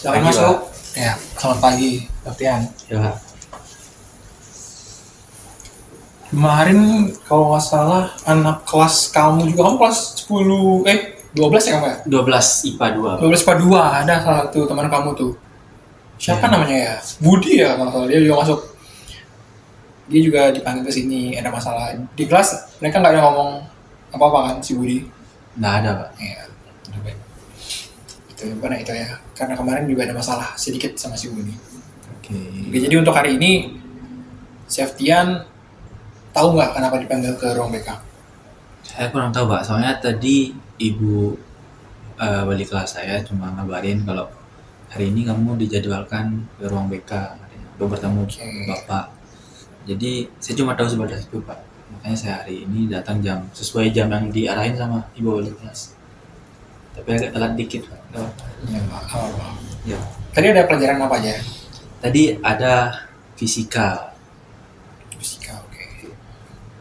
Silakan Pagi, masuk. Pak. Ya, selamat pagi, Septian. Ya, Pak. Kemarin kalau nggak salah anak kelas kamu juga, kamu kelas 10, 12 ya kamu ya? 12 IPA 2, Pak. 12 IPA 2, ada salah satu teman kamu tuh. Siapa Ya. namanya ya? Budi ya kalau nggak salah, dia juga masuk. Dia juga dipanggil ke sini, ada masalah. Di kelas mereka nggak ada ngomong apa-apa kan si Budi. Nggak ada, Pak. Ya, udah baik. Itu karena itu ya. Karena kemarin juga ada masalah sedikit sama si Budi. Oke. Oke, jadi untuk hari ini Septian tahu nggak kenapa dipanggil ke ruang BK? Saya kurang tahu, Pak. Soalnya tadi ibu wali kelas saya cuma ngabarin kalau hari ini kamu dijadwalkan ke ruang BK, katanya, untuk bertemu Oke. Bapak. Jadi saya cuma tahu sebatas itu, Pak. Makanya saya hari ini datang sesuai jam yang diarahin sama ibu wali kelas. Tapi agak telat dikit, Pak. Nggak apa-apa. Ya, Pak. Ya. Tadi ada pelajaran apa aja? Tadi ada fisika. Fisika, oke.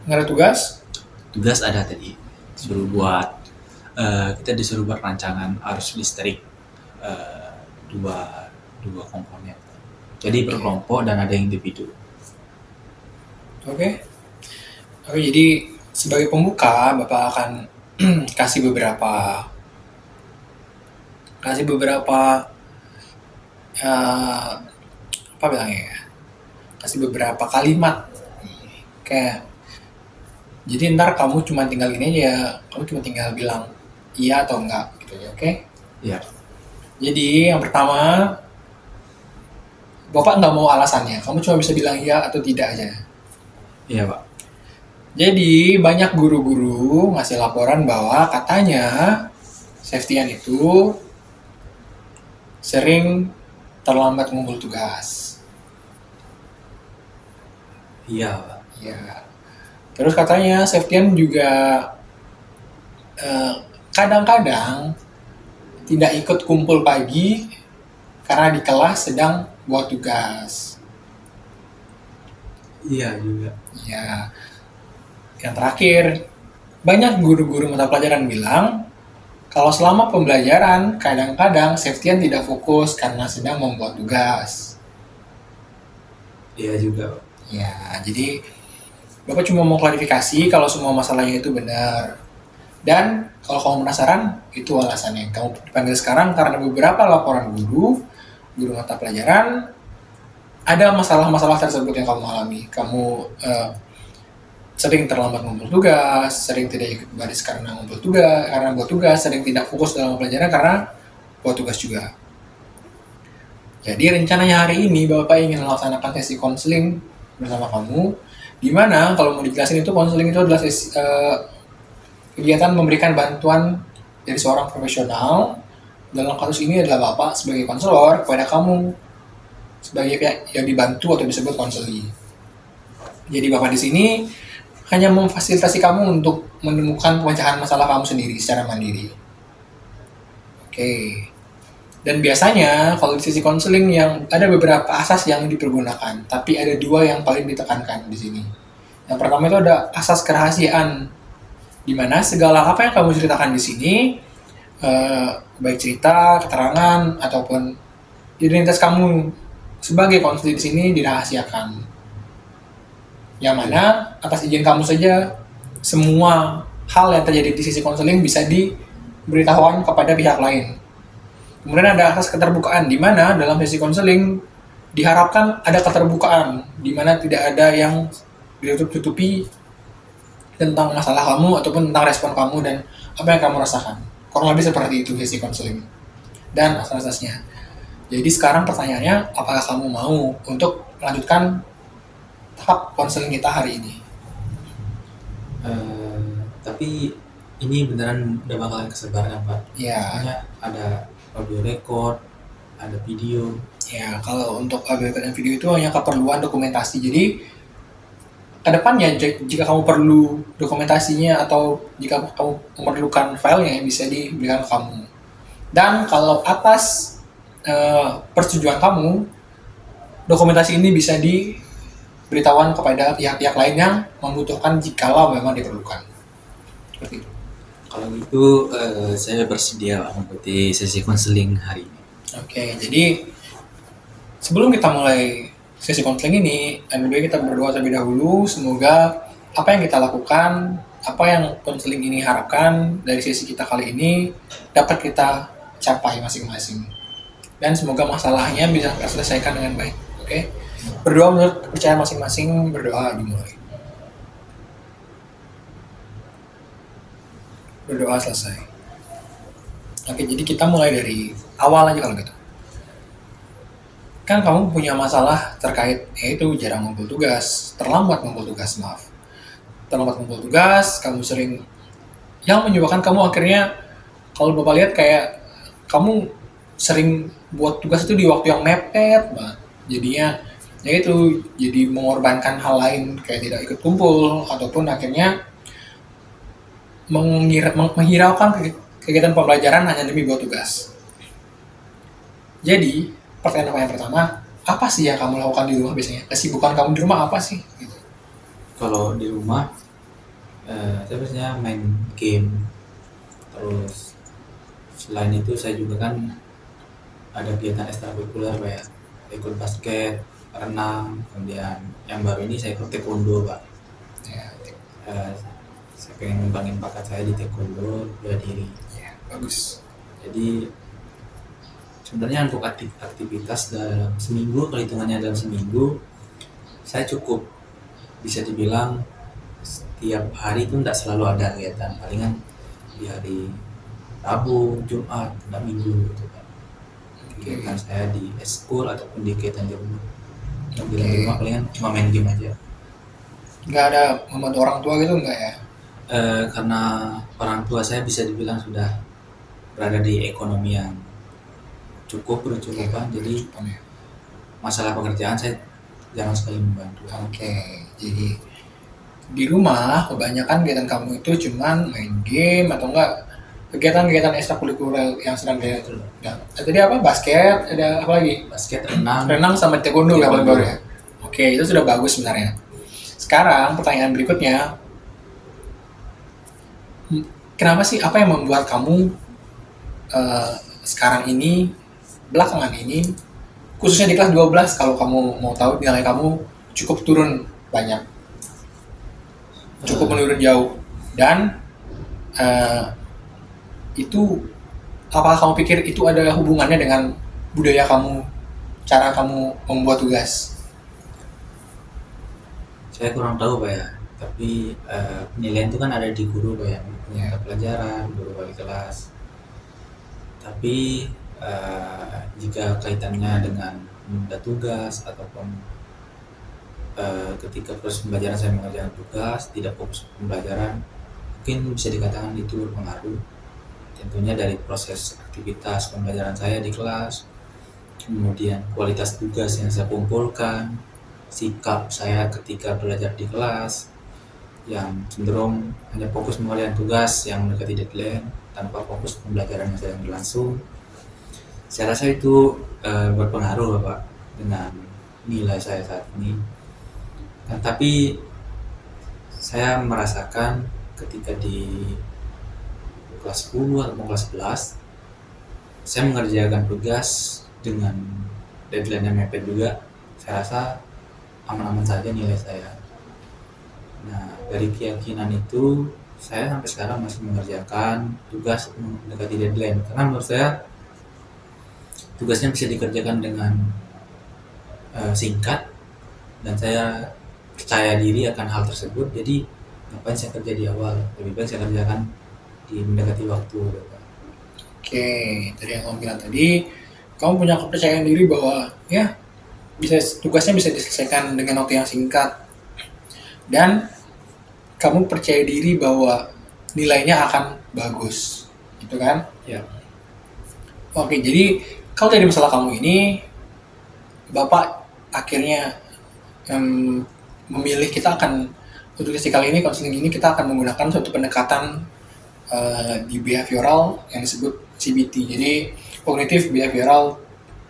Nggak ada tugas? Tugas ada tadi. Kita disuruh buat rancangan arus listrik dua komponen. Jadi per kelompok dan ada yang individu. Oke. Oke, jadi sebagai pembuka, Bapak akan kasih beberapa apa bilangnya ya? Kasih beberapa kalimat. Kayak jadi ntar kamu cuma tinggal gini aja, kamu cuma tinggal bilang iya atau enggak gitu ya, oke? Iya. Jadi yang pertama, Bapak nggak mau alasannya, kamu cuma bisa bilang iya atau tidak aja. Iya, Pak. Jadi banyak guru-guru ngasih laporan bahwa katanya Septian itu sering terlambat ngumpul tugas. Iya, Pak. Ya. Terus katanya Septian juga kadang-kadang tidak ikut kumpul pagi karena di kelas sedang buat tugas. Iya juga. Ya. Yang terakhir, banyak guru-guru mata pelajaran bilang kalau selama pembelajaran kadang-kadang Septian tidak fokus karena sedang membuat tugas. Iya juga, Pak. Ya, jadi Bapak cuma mau klarifikasi kalau semua masalahnya itu benar. Dan kalau kamu penasaran, itu alasannya. Kamu dipanggil sekarang karena beberapa laporan guru mata pelajaran, ada masalah-masalah tersebut yang kamu alami. Kamu sering terlambat ngumpul tugas, sering tidak ikut baris karena buat tugas, sering tidak fokus dalam pelajaran karena buat tugas juga. Jadi rencananya hari ini Bapak ingin melaksanakan sesi konseling bersama kamu, di mana kalau mau dijelasin itu konseling itu adalah kegiatan memberikan bantuan dari seorang profesional. Dalam kasus ini adalah Bapak sebagai konselor kepada kamu sebagai pihak yang dibantu atau disebut konseli. Jadi Bapak di sini hanya memfasilitasi kamu untuk menemukan pemecahan masalah kamu sendiri secara mandiri. Oke. Dan biasanya kalau di sisi konseling yang ada beberapa asas yang dipergunakan, tapi ada dua yang paling ditekankan di sini. Yang pertama itu ada asas kerahasiaan, di mana segala apa yang kamu ceritakan di sini, baik cerita, keterangan ataupun identitas kamu sebagai konseling di sini dirahasiakan. Yang mana atas izin kamu saja semua hal yang terjadi di sisi konseling bisa diberitahukan kepada pihak lain. Kemudian ada asas keterbukaan, di mana dalam sesi konseling diharapkan ada keterbukaan, di mana tidak ada yang ditutup-tutupi tentang masalah kamu ataupun tentang respon kamu dan apa yang kamu rasakan. Kurang lebih seperti itu sesi konseling dan asas-asasnya. Jadi sekarang pertanyaannya, apakah kamu mau untuk melanjutkan tahap konseling kita hari ini? Tapi ini beneran udah bakalan kesebar kan, Pak? Ya. Soalnya ada audio record, ada video. Ya, kalau untuk audio dan video itu hanya keperluan dokumentasi. Jadi kedepannya jika kamu perlu dokumentasinya atau jika kamu memerlukan filenya bisa diberikan ke kamu. Dan kalau atas persetujuan kamu, dokumentasi ini bisa diberitahukan kepada pihak-pihak lain yang membutuhkan jikalau memang diperlukan. Seperti itu. Kalau gitu saya bersedia mengikuti sesi konseling hari ini. Oke, jadi sebelum kita mulai sesi konseling ini, lebih baik kita berdoa terlebih dahulu. Semoga apa yang kita lakukan, apa yang konseling ini harapkan dari sesi kita kali ini dapat kita capai masing-masing. Dan semoga masalahnya bisa terselesaikan dengan baik. Oke, berdoa menurut kepercayaan masing-masing, berdoa dimulai. Berdoa selesai. Oke, jadi kita mulai dari awal aja kalau gitu. Kan kamu punya masalah terkait yaitu jarang ngumpul tugas, terlambat ngumpul tugas, maaf. Terlambat ngumpul tugas, kamu sering yang menyebabkan kamu akhirnya kalau Bapak lihat kayak kamu sering buat tugas itu di waktu yang mepet banget. Jadinya ya itu jadi mengorbankan hal lain kayak tidak ikut kumpul ataupun akhirnya menghiraukan kegiatan pembelajaran hanya demi buat tugas. Jadi, pertanyaan pertama, apa sih yang kamu lakukan di rumah biasanya? Kesibukan kamu di rumah apa sih? Gitu. Kalau di rumah, saya biasanya main game. Terus selain itu saya juga kan ada kegiatan ekstrakurikuler kayak ikut basket, renang, kemudian yang baru ini saya ikut taekwondo, Pak. Ya, Saya pengen ngembangin bakat saya di taekwondo, bela diri. ya, bagus. Jadi sebenarnya untuk aktivitas dalam seminggu, kalau hitungannya dalam seminggu, saya cukup bisa dibilang setiap hari itu tidak selalu ada kegiatan, palingan di hari Rabu, Jumat, dan Minggu gitu kan. Kegiatan saya di eskul ataupun di kegiatan di rumah. Kegiatan di rumah palingan cuma main game aja. Nggak ada membantu orang tua gitu nggak ya? Karena orang tua saya bisa dibilang sudah berada di ekonomi yang cukup berkecukupan, jadi masalah pekerjaan saya jarang sekali membantu. Oke, jadi di rumah kebanyakan kegiatan kamu itu cuman main game atau enggak kegiatan-kegiatan ekstrakurikuler yang sedang dia tadi apa basket ada apa lagi Basket, renang, renang sama taekwondo ya paling Taekwondo. baru ya. Oke, itu sudah bagus sebenarnya. Sekarang pertanyaan berikutnya, kenapa sih apa yang membuat kamu sekarang ini belakangan ini khususnya di kelas 12 kalau kamu mau tahu nilai kamu cukup turun banyak, cukup menurun jauh dan itu apa kamu pikir itu ada hubungannya dengan budaya kamu, cara kamu membuat tugas? Saya kurang tahu Pak ya, tapi penilaian itu kan ada di guru Pak ya, mata pelajaran, guru wali kelas. Tapi jika kaitannya dengan menunda tugas ataupun ketika proses pembelajaran saya mengerjakan tugas tidak fokus pembelajaran, mungkin bisa dikatakan itu berpengaruh. Tentunya dari proses aktivitas pembelajaran saya di kelas, kemudian kualitas tugas yang saya kumpulkan, sikap saya ketika belajar di kelas yang cenderung hanya fokus mengerjakan tugas yang mendekati deadline tanpa fokus pembelajaran yang sedang berlangsung. Saya rasa itu berpengaruh Bapak dengan nilai saya saat ini. Tapi saya merasakan ketika di kelas 10 atau kelas 11 saya mengerjakan tugas dengan deadline yang mepet juga. Saya rasa aman-aman saja nilai saya. Nah, dari keyakinan itu saya sampai sekarang masih mengerjakan tugas mendekati deadline karena menurut saya tugasnya bisa dikerjakan dengan singkat dan saya percaya diri akan hal tersebut. Jadi ngapain saya kerja di awal, lebih baik saya kerjakan di mendekati waktu. Oke, tadi yang kamu bilang tadi, kamu punya kepercayaan diri bahwa ya tugasnya bisa diselesaikan dengan waktu yang singkat dan kamu percaya diri bahwa nilainya akan bagus, gitu kan? Ya. Oke, jadi kalau dari masalah kamu ini, Bapak akhirnya memilih kita akan untuk sesi kali ini konseling ini kita akan menggunakan suatu pendekatan di behavioral yang disebut CBT, jadi cognitive behavioral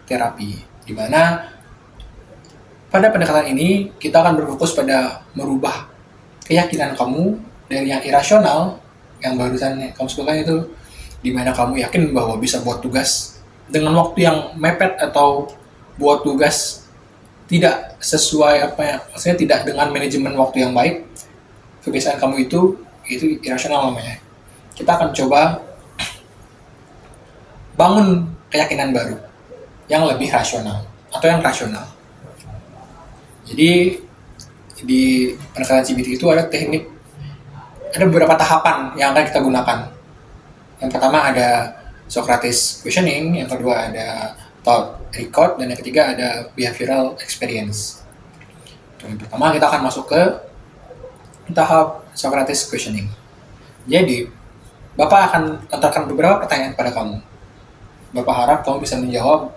therapy, di mana pada pendekatan ini kita akan berfokus pada merubah keyakinan kamu dari yang irasional yang barusan kamu sebutkan itu, di mana kamu yakin bahwa bisa buat tugas dengan waktu yang mepet atau buat tugas tidak sesuai apa ya, maksudnya tidak dengan manajemen waktu yang baik, kebiasaan kamu itu irasional namanya. Kita akan coba bangun keyakinan baru yang lebih rasional atau yang rasional. Jadi di pendekatan CBT itu ada ada beberapa tahapan yang akan kita gunakan. Yang pertama ada Socrates questioning, yang kedua ada thought record, dan yang ketiga ada behavioral experience. Yang pertama kita akan masuk ke tahap Socrates questioning. Jadi, Bapak akan lontarkan beberapa pertanyaan pada kamu. Bapak harap kamu bisa menjawab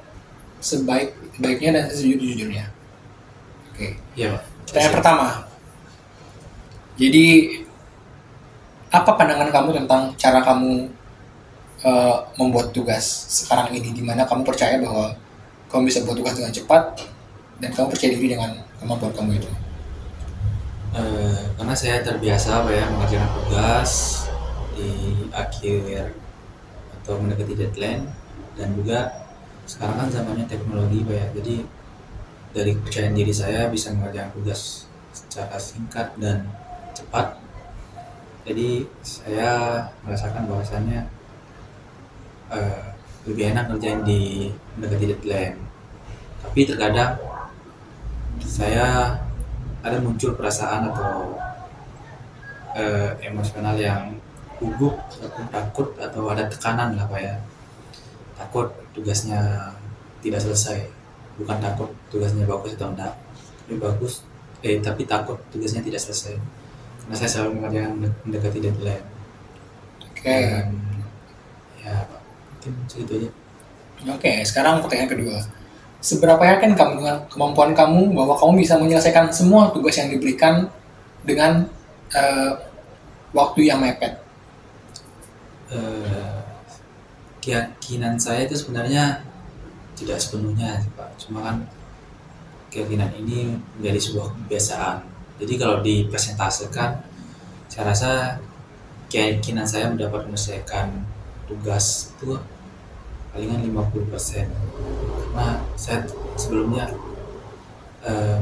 sebaik-baiknya dan sejujur-jujurnya. Oke. Iya, Pak. Pertanyaan pertama. Jadi, apa pandangan kamu tentang cara kamu membuat tugas sekarang ini, di mana kamu percaya bahwa kamu bisa buat tugas dengan cepat dan kamu percaya diri dengan kemampuan kamu itu? Karena saya terbiasa Pak ya mengerjakan tugas di akhir atau mendekati deadline, dan juga sekarang kan zamannya teknologi Pak ya, jadi dari kepercayaan diri saya bisa mengerjakan tugas secara singkat dan cepat. Jadi saya merasakan bahwasannya lebih enak ngerjain di mendekati deadline. Tapi terkadang saya ada muncul perasaan atau emosional yang gugup ataupun takut, atau ada tekanan lah Pak ya. Takut tugasnya tidak selesai, bukan takut tugasnya bagus atau enggak, tapi takut tugasnya tidak selesai karena saya selalu mengerjakan mendekati deadline. Oke. Dan ya Pak, mungkin segitu aja. Oke, sekarang pertanyaan kedua. Seberapa yakin kamu dengan kemampuan kamu bahwa kamu bisa menyelesaikan semua tugas yang diberikan dengan eh, waktu yang mepet? Eh, Keyakinan saya itu sebenarnya tidak sepenuhnya sih, Pak, cuma kan keyakinan ini menjadi sebuah kebiasaan. Jadi kalau dipresentasikan, saya rasa keyakinan saya mendapat menyelesaikan tugas itu palingan 50%. Karena saya sebelumnya,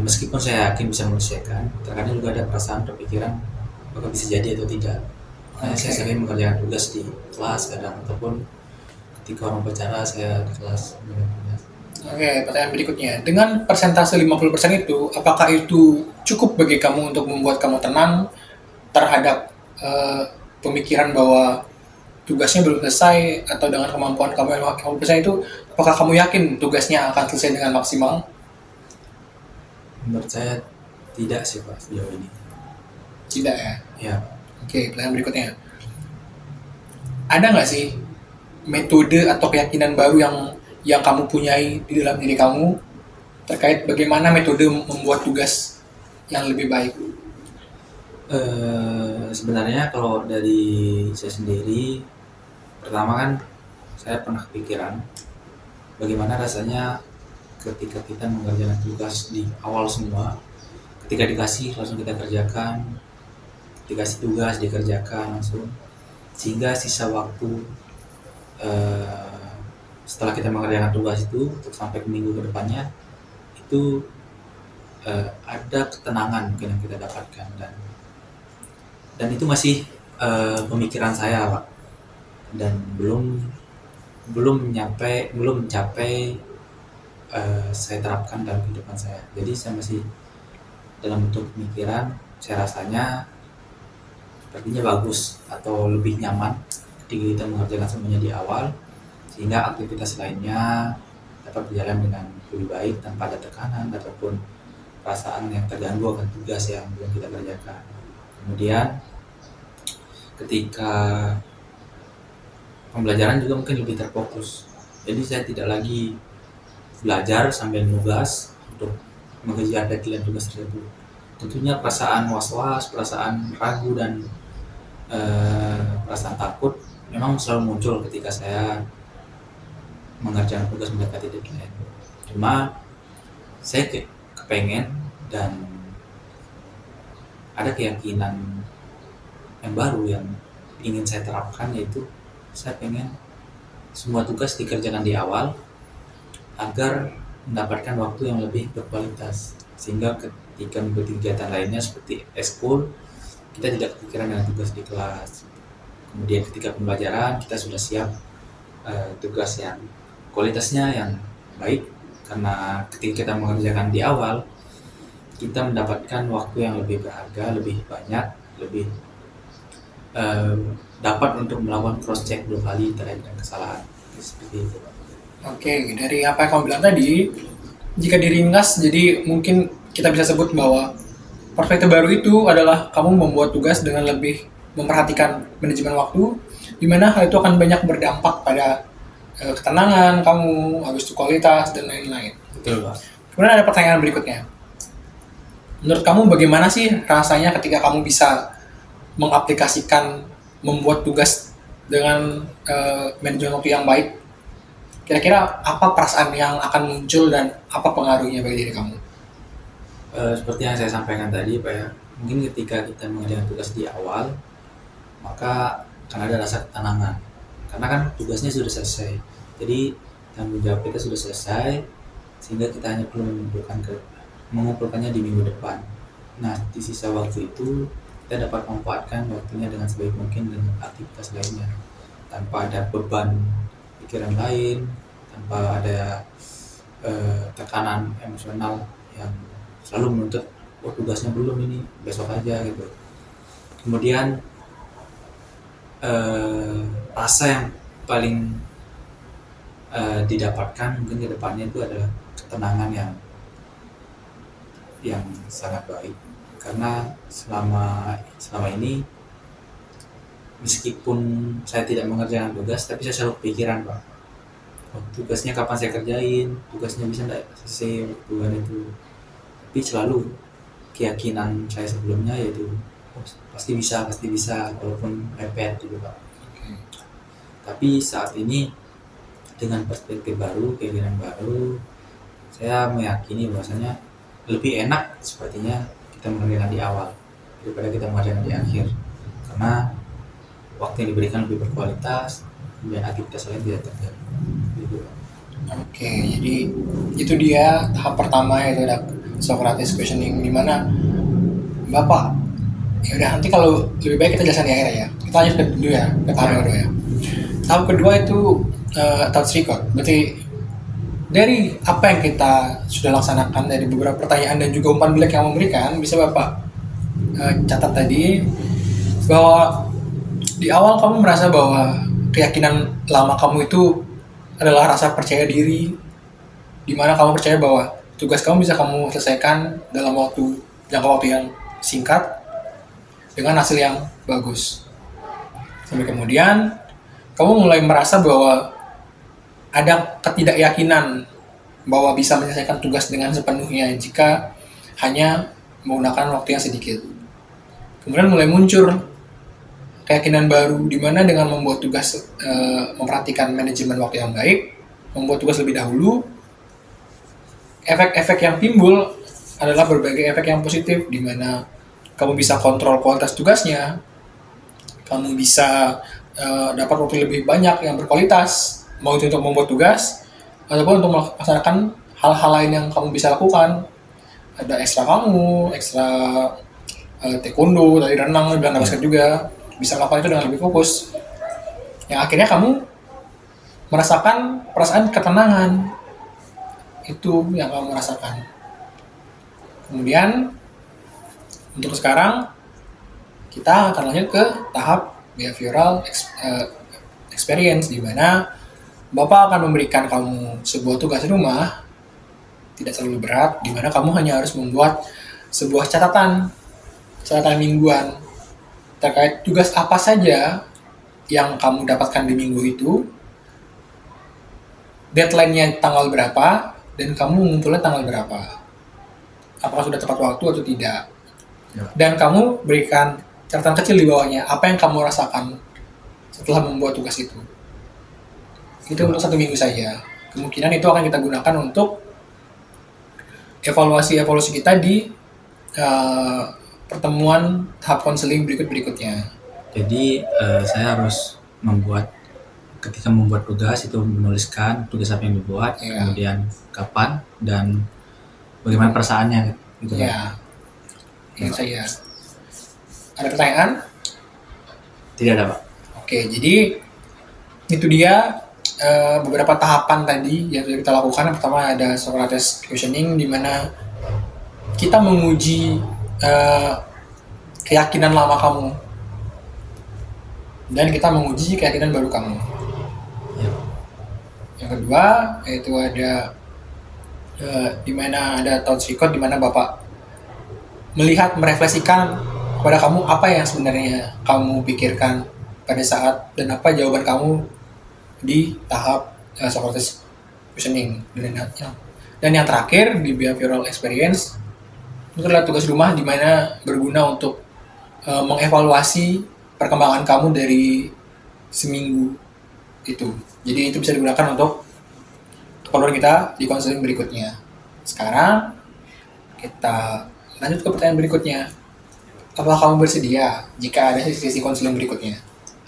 meskipun saya yakin bisa menyelesaikan, terkadang juga ada perasaan terpikiran apakah bisa jadi atau tidak. Makanya saya sering mengerjakan tugas di kelas kadang, ataupun ketika orang bicara saya di kelas. Oke, pertanyaan berikutnya. Dengan persentase 50% itu, apakah itu cukup bagi kamu untuk membuat kamu tenang terhadap pemikiran bahwa tugasnya belum selesai, atau dengan kemampuan kamu yang 50% itu, apakah kamu yakin tugasnya akan selesai dengan maksimal? Menurut saya tidak sih Pak sejauh ini. Tidak ya? Ya, Oke, pertanyaan berikutnya. Ada nggak sih metode atau keyakinan baru yang kamu punyai di dalam diri kamu terkait bagaimana metode membuat tugas yang lebih baik? sebenarnya kalau dari saya sendiri, pertama kan saya pernah kepikiran bagaimana rasanya ketika kita mengerjakan tugas di awal semua, ketika dikasih langsung kita kerjakan, dikasih tugas dikerjakan langsung, sehingga sisa waktu setelah kita mengerjakan tugas itu untuk sampai ke minggu kedepannya itu ada ketenangan mungkin yang kita dapatkan, dan itu masih pemikiran saya Pak, dan belum mencapai saya terapkan dalam kehidupan saya. Jadi saya masih dalam bentuk pemikiran, saya rasanya sepertinya bagus atau lebih nyaman ketika kita mengerjakan semuanya di awal, sehingga aktivitas lainnya dapat berjalan dengan lebih baik tanpa ada tekanan ataupun perasaan yang terganggu akan tugas yang belum kita kerjakan. Kemudian ketika pembelajaran juga mungkin lebih terfokus, jadi saya tidak lagi belajar sambil nugas untuk mengejar deadline tugas tersebut. Tentunya perasaan was-was, perasaan ragu, dan perasaan takut memang selalu muncul ketika saya mengerjakan tugas mendekati deadline. Cuma saya kepengen dan ada keyakinan yang baru yang ingin saya terapkan, yaitu saya pengen semua tugas dikerjakan di awal agar mendapatkan waktu yang lebih berkualitas, sehingga ketika mengikuti kegiatan lainnya seperti ekskul kita tidak kepikiran dengan tugas di kelas. Kemudian ketika pembelajaran kita sudah siap tugas yang kualitasnya yang baik, karena ketika kita mengerjakan di awal kita mendapatkan waktu yang lebih berharga, lebih banyak, lebih eh, dapat untuk melakukan cross check 2 kali terkait dengan kesalahan seperti itu, Pak. Oke, dari apa yang kamu bilang tadi, jika diringkas, jadi mungkin kita bisa sebut bahwa perspektif baru itu adalah kamu membuat tugas dengan lebih memperhatikan manajemen waktu, di mana hal itu akan banyak berdampak pada ketenangan kamu, habis itu kualitas, dan lain-lain. Betul, Pak. Kemudian ada pertanyaan berikutnya. Menurut kamu bagaimana sih rasanya ketika kamu bisa mengaplikasikan membuat tugas dengan manajemen waktu yang baik? Kira-kira apa perasaan yang akan muncul dan apa pengaruhnya bagi diri kamu? Seperti yang saya sampaikan tadi, Pak ya, mungkin ketika kita mengerjakan tugas di awal, maka akan ada rasa ketenangan, karena kan tugasnya sudah selesai. Jadi tanggung jawab kita sudah selesai, sehingga kita hanya perlu mengumpulkannya di minggu depan. Nah, di sisa waktu itu kita dapat memanfaatkan waktunya dengan sebaik mungkin dengan aktivitas lainnya, tanpa ada beban pikiran lain, tanpa ada tekanan emosional yang selalu menuntut, oh tugasnya belum, ini besok aja gitu. Kemudian rasa yang paling didapatkan mungkin ke depannya itu adalah ketenangan yang sangat baik, karena selama ini meskipun saya tidak mengerjakan tugas, tapi saya selalu pikiran, Pak, oh, tugasnya kapan saya kerjain, tugasnya bisa nggak selesai bulan itu. Tapi selalu keyakinan saya sebelumnya yaitu, oh, pasti bisa walaupun mepet gitu, Pak. Tapi saat ini dengan perspektif baru, keyakinan baru, saya meyakini bahwasanya lebih enak sepertinya kita mengerjakan di awal daripada kita mengerjakan di akhir, karena waktu yang diberikan lebih berkualitas dan aktivitas lain tidak terganggu gitu. Oke, jadi itu dia tahap pertama, yaitu ada Socrates questioning, di mana Bapak, ya udah nanti kalau lebih baik kita jelasin di akhir ya. Kita lanjut ke dulu ya, ke tahap yang kedua ya. Tahap kedua itu thoughts record. Berarti dari apa yang kita sudah laksanakan, dari beberapa pertanyaan dan juga umpan balik yang memberikan, bisa Bapak catat tadi bahwa di awal kamu merasa bahwa keyakinan lama kamu itu adalah rasa percaya diri, di mana kamu percaya bahwa tugas kamu bisa kamu selesaikan dalam jangka waktu yang singkat dengan hasil yang bagus. Sampai kemudian kamu mulai merasa bahwa ada ketidakyakinan bahwa bisa menyelesaikan tugas dengan sepenuhnya jika hanya menggunakan waktu yang sedikit. Kemudian mulai muncul keyakinan baru, di mana dengan membuat tugas, memperhatikan manajemen waktu yang baik, membuat tugas lebih dahulu, efek-efek yang timbul adalah berbagai efek yang positif, di mana kamu bisa kontrol kualitas tugasnya, kamu bisa dapat waktu lebih banyak yang berkualitas, mau itu untuk membuat tugas ataupun untuk melaksanakan hal-hal lain yang kamu bisa lakukan. Ada ekstra taekwondo, tadi renang, dan basket juga, bisa melakukan itu dengan lebih fokus, yang akhirnya kamu merasakan perasaan ketenangan. Itu yang kamu rasakan. Kemudian untuk sekarang kita akan lanjut ke tahap behavioral experience, di mana Bapak akan memberikan kamu sebuah tugas rumah, tidak terlalu berat, di mana kamu hanya harus membuat sebuah catatan mingguan terkait tugas apa saja yang kamu dapatkan di minggu itu, deadline-nya tanggal berapa, dan kamu ngumpulnya tanggal berapa. Apakah sudah tepat waktu atau tidak. Dan kamu berikan catatan kecil di bawahnya, apa yang kamu rasakan setelah membuat tugas itu. Itu untuk 1 minggu saja. Kemungkinan itu akan kita gunakan untuk evaluasi kita di pertemuan tahap konseling berikutnya. Jadi saya harus membuat ketika membuat tugas itu menuliskan tugas apa yang dibuat, Iya. kemudian kapan dan bagaimana perasaannya gitu kan. Ya, itu saya. Ada pertanyaan? Tidak ada Pak. Oke, jadi itu dia beberapa tahapan tadi yang sudah kita lakukan. Yang pertama ada Socrates questioning, di mana kita menguji keyakinan lama kamu dan kita menguji keyakinan baru kamu. Ya. Yang kedua yaitu ada di mana ada thought record, di mana Bapak melihat, merefleksikan kepada kamu apa yang sebenarnya kamu pikirkan pada saat dan apa jawaban kamu di tahap Socrates questioning. Dan yang terakhir di behavioral experience itu adalah tugas rumah, di mana berguna untuk mengevaluasi perkembangan kamu dari seminggu itu. Jadi itu bisa digunakan untuk keperluan kita di konseling berikutnya. Sekarang kita lanjut ke pertanyaan berikutnya. Apakah kamu bersedia jika ada sesi konseling berikutnya?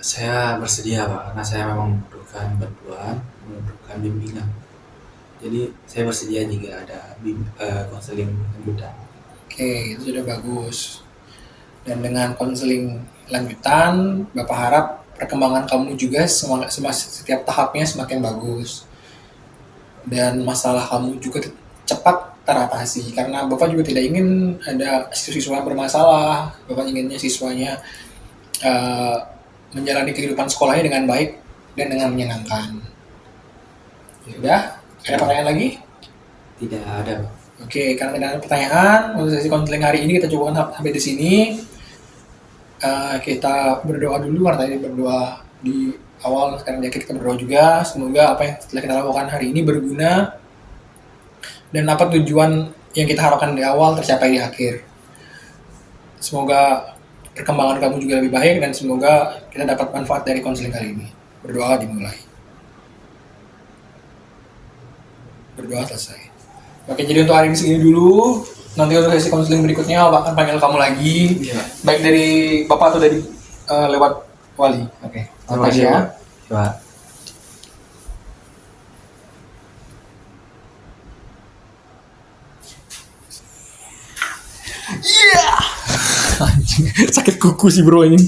Saya bersedia Pak, karena saya memang membutuhkan bantuan, membutuhkan bimbingan. Jadi saya bersedia jika ada konseling lanjutan. Oke, itu sudah bagus. Dan dengan konseling lanjutan, Bapak harap perkembangan kamu juga setiap tahapnya semakin bagus. Dan masalah kamu juga cepat teratasi, karena Bapak juga tidak ingin ada siswa yang bermasalah. Bapak inginnya siswanya menjalani kehidupan sekolahnya dengan baik dan dengan menyenangkan. Sudah? Ada pertanyaan lagi? Tidak ada Pak. Oke, karena tidak ada pertanyaan untuk sesi konseling hari ini kita coba sampai di sini. Kita berdoa dulu, karena tadi berdoa di awal, sekarang kita berdoa juga. Semoga apa yang telah kita lakukan hari ini berguna dan apa tujuan yang kita harapkan di awal tercapai di akhir. Semoga perkembangan kamu juga lebih baik dan semoga kita dapat manfaat dari konseling kali ini. Berdoa dimulai. Berdoa selesai. Oke, jadi untuk hari ini segini dulu. Nanti untuk sesi konseling berikutnya Bapak akan panggil kamu lagi. Iya. Baik dari Bapak atau dari lewat Wali. Oke. Terima kasih ya. Pak. Sakit kuku sih bro ini.